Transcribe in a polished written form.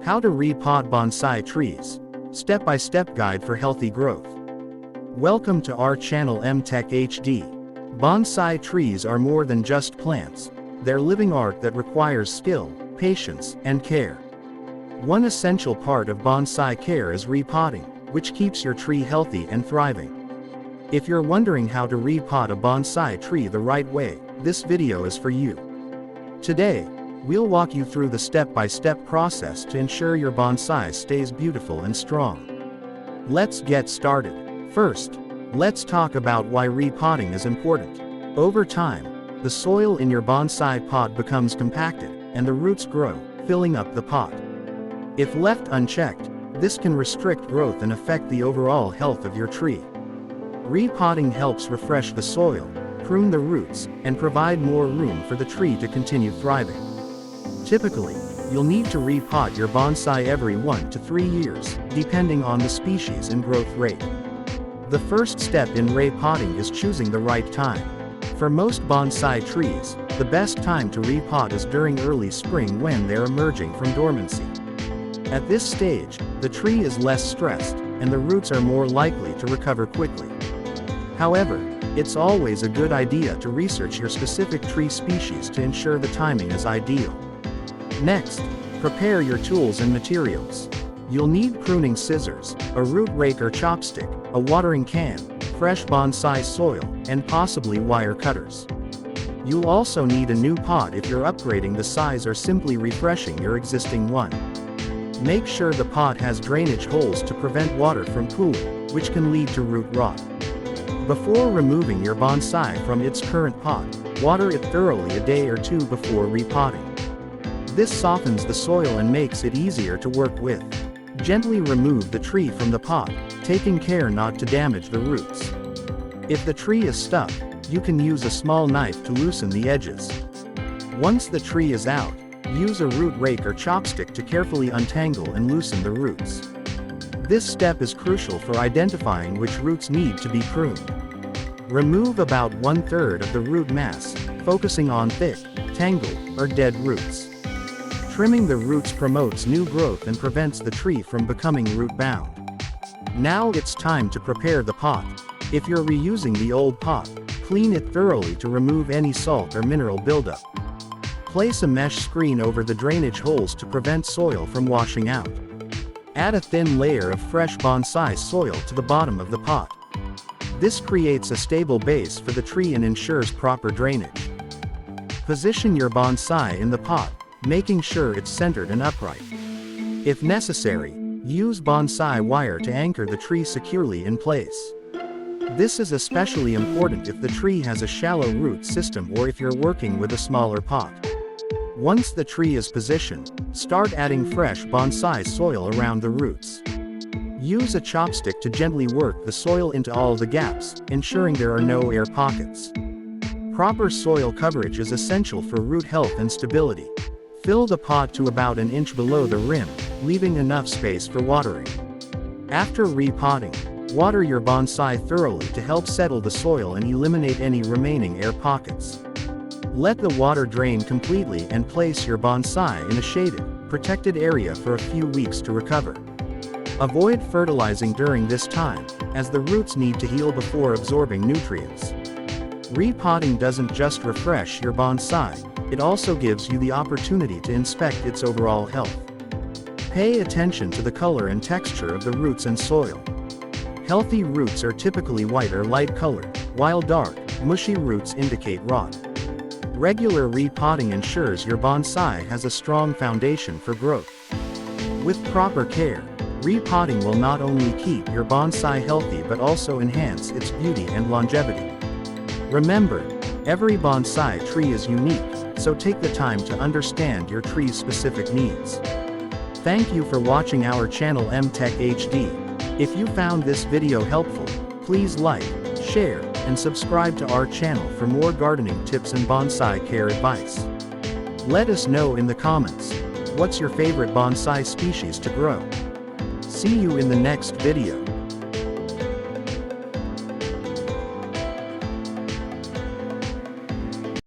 How to repot bonsai trees. Step-by-step guide for healthy growth. Welcome to our channel MTecHD. Bonsai trees are more than just plants. They're living art that requires skill, patience, and care. One essential part of bonsai care is repotting, which keeps your tree healthy and thriving. If you're wondering how to repot a bonsai tree the right way, this video is for you. Today, we'll walk you through the step-by-step process to ensure your bonsai stays beautiful and strong. Let's get started. First, let's talk about why repotting is important. Over time, the soil in your bonsai pot becomes compacted, and the roots grow, filling up the pot. If left unchecked, this can restrict growth and affect the overall health of your tree. Repotting helps refresh the soil, prune the roots, and provide more room for the tree to continue thriving. Typically, you'll need to repot your bonsai every 1 to 3 years, depending on the species and growth rate. The first step in repotting is choosing the right time. For most bonsai trees, the best time to repot is during early spring when they're emerging from dormancy. At this stage, the tree is less stressed, and the roots are more likely to recover quickly. However, it's always a good idea to research your specific tree species to ensure the timing is ideal. Next, prepare your tools and materials. You'll need pruning scissors, a root rake or chopstick, a watering can, fresh bonsai soil, and possibly wire cutters. You'll also need a new pot if you're upgrading the size or simply refreshing your existing one. Make sure the pot has drainage holes to prevent water from pooling, which can lead to root rot. Before removing your bonsai from its current pot, water it thoroughly a day or two before repotting. This softens the soil and makes it easier to work with. Gently remove the tree from the pot, taking care not to damage the roots. If the tree is stuck, you can use a small knife to loosen the edges. Once the tree is out, use a root rake or chopstick to carefully untangle and loosen the roots. This step is crucial for identifying which roots need to be pruned. Remove about 1/3 of the root mass, focusing on thick, tangled, or dead roots. Trimming the roots promotes new growth and prevents the tree from becoming root-bound. Now it's time to prepare the pot. If you're reusing the old pot, clean it thoroughly to remove any salt or mineral buildup. Place a mesh screen over the drainage holes to prevent soil from washing out. Add a thin layer of fresh bonsai soil to the bottom of the pot. This creates a stable base for the tree and ensures proper drainage. Position your bonsai in the pot, making sure it's centered and upright. If necessary, use bonsai wire to anchor the tree securely in place. This is especially important if the tree has a shallow root system or if you're working with a smaller pot. Once the tree is positioned, start adding fresh bonsai soil around the roots. Use a chopstick to gently work the soil into all the gaps, ensuring there are no air pockets. Proper soil coverage is essential for root health and stability. Fill the pot to about an inch below the rim, leaving enough space for watering. After repotting, water your bonsai thoroughly to help settle the soil and eliminate any remaining air pockets. Let the water drain completely and place your bonsai in a shaded, protected area for a few weeks to recover. Avoid fertilizing during this time, as the roots need to heal before absorbing nutrients. Repotting doesn't just refresh your bonsai, it also gives you the opportunity to inspect its overall health. Pay attention to the color and texture of the roots and soil. Healthy roots are typically white or light colored, while dark, mushy roots indicate rot. Regular repotting ensures your bonsai has a strong foundation for growth. With proper care, repotting will not only keep your bonsai healthy but also enhance its beauty and longevity. Remember, every bonsai tree is unique, so take the time to understand your tree's specific needs. Thank you for watching our channel MTecHD. If you found this video helpful, please like, share, and subscribe to our channel for more gardening tips and bonsai care advice. Let us know in the comments, what's your favorite bonsai species to grow? See you in the next video.